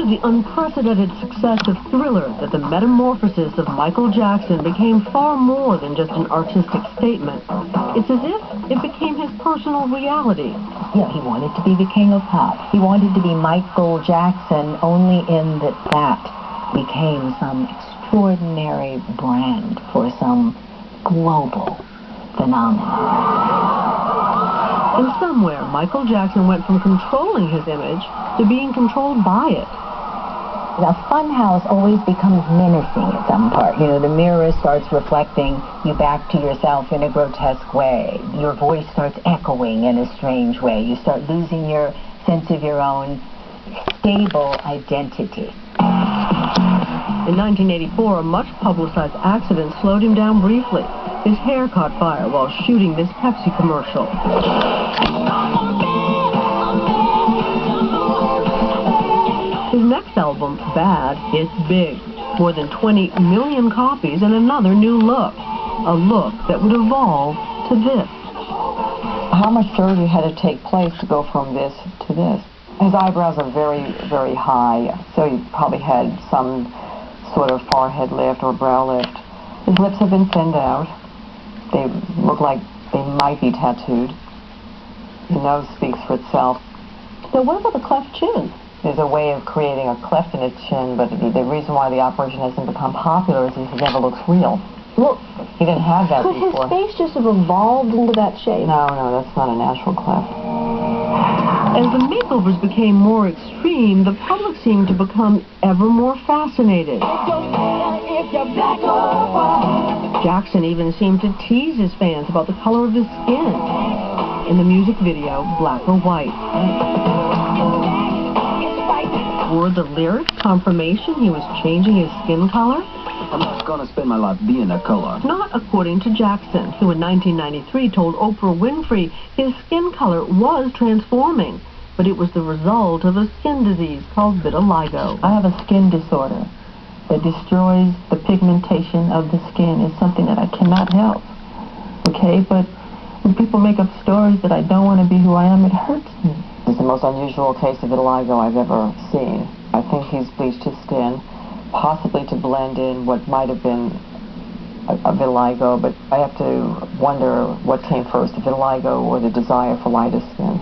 after the unprecedented success of Thriller that the metamorphosis of Micheal Jackson became far more than just an artistic statement. It's as if it became his personal reality. Yeah, he wanted to be the king of pop. He wanted to be Micheal Jackson, only in that became some extraordinary brand for some global phenomenon. And somewhere, Micheal Jackson went from controlling his image to being controlled by it. The funhouse always becomes menacing at some part. You know, the mirror starts reflecting you back to yourself in a grotesque way. Your voice starts echoing in a strange way. You start losing your sense of your own stable identity. In 1984, a much-publicized accident slowed him down briefly. His hair caught fire while shooting this Pepsi commercial. His next album, Bad, hit big. More than 20 million copies and another new look. A look that would evolve to this. How much surgery had to take place to go from this to this? His eyebrows are very, very high, so he probably had some sort of forehead lift or brow lift. His lips have been thinned out. They look like they might be tattooed. The nose speaks for itself. Now, what about the cleft chin? There's a way of creating a cleft in his chin, but the reason why the operation hasn't become popular is he never looks real. Well, he didn't have that Could before. his face just have evolved into that shape? No, that's not a natural cleft. As the makeovers became more extreme, the public seemed to become ever more fascinated. Jackson even seemed to tease his fans about the color of his skin in the music video, Black or White. Were the lyrics confirmation he was changing his skin color? I'm not gonna spend my life being that color. Not according to Jackson, who in 1993 told Oprah Winfrey his skin color was transforming, but it was the result of a skin disease called vitiligo. I have a skin disorder that destroys the pigmentation of the skin. It's something that I cannot help. Okay, but when people make up stories that I don't want to be who I am, it hurts me. It's the most unusual case of vitiligo I've ever seen. I think he's bleached his skin, possibly to blend in what might have been a vitiligo, but I have to wonder what came first, the vitiligo or the desire for lighter skin.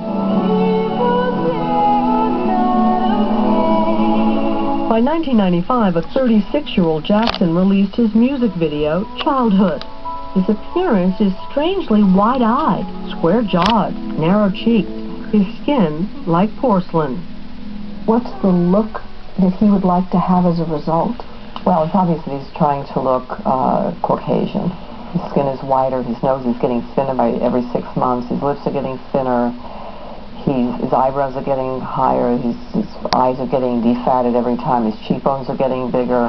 By 1995, a 36-year-old Jackson released his music video, Childhood. His appearance is strangely wide-eyed, square-jawed, narrow-cheeked, his skin like porcelain. What's the look that he would like to have as a result? Well, it's obvious that he's trying to look Caucasian. His skin is whiter, his nose is getting thinner by every 6 months, his lips are getting thinner, his eyebrows are getting higher, his eyes are getting defatted every time, his cheekbones are getting bigger.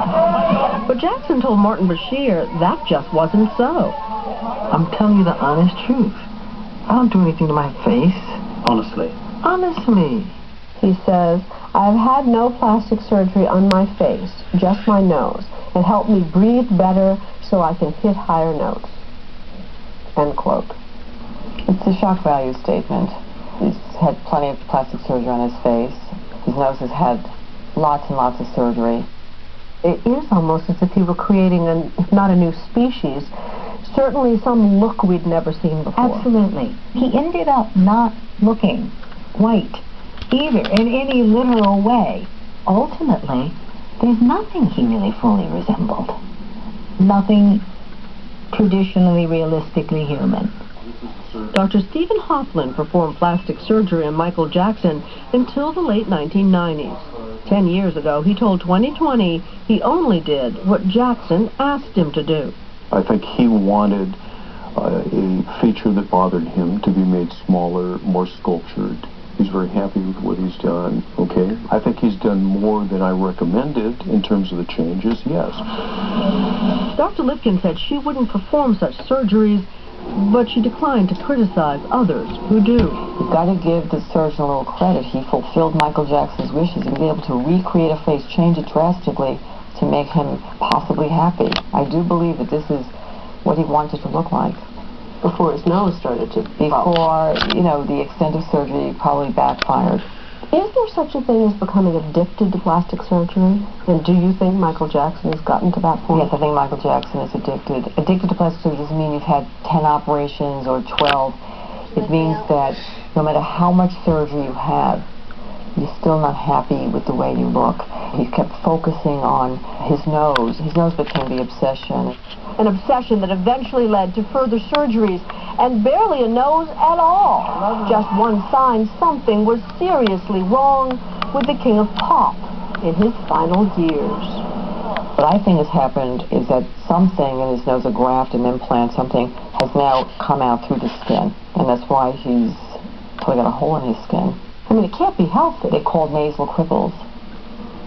But Jackson told Martin Bashir that just wasn't so. I'm telling you the honest truth. I don't do anything to my face. Honestly. Honestly, he says, I've had no plastic surgery on my face, just my nose. It helped me breathe better so I can hit higher notes. End quote. It's a shock value statement. He's had plenty of plastic surgery on his face. His nose has had lots and lots of surgery. It is almost as if he were creating, if not a new species, certainly some look we'd never seen before. Absolutely. He ended up not looking white either in any literal way. Ultimately, there's nothing he really fully resembled. Nothing traditionally, realistically human. Dr. Stephen Hoffman performed plastic surgery on Micheal Jackson until the late 1990s. 10 years ago, he told 2020 he only did what Jackson asked him to do. I think he wanted a feature that bothered him to be made smaller, more sculptured. He's very happy with what he's done, okay? I think he's done more than I recommended in terms of the changes, yes. Dr. Lipkin said she wouldn't perform such surgeries, but she declined to criticize others who do. You've got to give the surgeon a little credit. He fulfilled Micheal Jackson's wishes and be able to recreate a face, change it drastically to make him possibly happy. I do believe that this is what he wanted to look like. Before his nose started to Before, you know, the extent of surgery probably backfired. Is there such a thing as becoming addicted to plastic surgery? And do you think Micheal Jackson has gotten to that point? Yes, I think Micheal Jackson is addicted. Addicted to plastic surgery doesn't mean you've had 10 operations or 12. It means that no matter how much surgery you have, you're still not happy with the way you look. He kept focusing on his nose. His nose became the obsession. An obsession that eventually led to further surgeries and barely a nose at all. Just one sign something was seriously wrong with the king of pop in his final years. What I think has happened is that something in his nose, a graft, an implant, something has now come out through the skin. And that's why he's probably got a hole in his skin. I mean, it can't be healthy. They're called nasal cripples.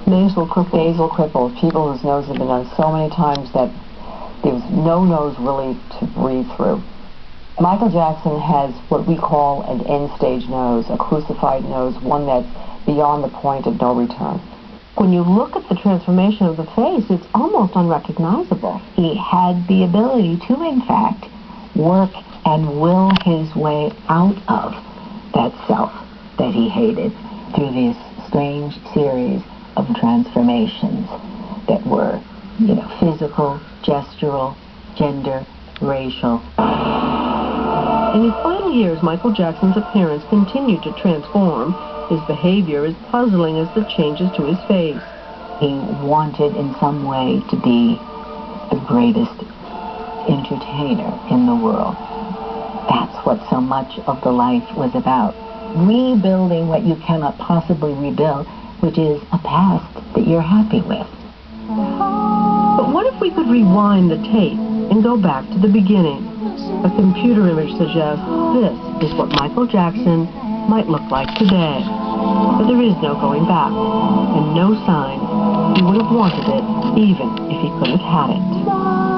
Nasal cripples? Nasal cripples. People whose noses have been done so many times that there's no nose really to breathe through. Micheal Jackson has what we call an end-stage nose, a crucified nose, one that's beyond the point of no return. When you look at the transformation of the face, it's almost unrecognizable. He had the ability to, in fact, work and will his way out of that self that he hated through this strange series of transformations that were, physical, gestural, gender, racial. In his final years, Micheal Jackson's appearance continued to transform. His behavior as puzzling as the changes to his face. He wanted in some way to be the greatest entertainer in the world. That's what so much of the life was about. Rebuilding what you cannot possibly rebuild, which is a past that you're happy with. But what if we could rewind the tape and go back to the beginning? A computer image suggests this is what Micheal Jackson might look like today. But there is no going back, and no sign he would have wanted it, even if he could have had it.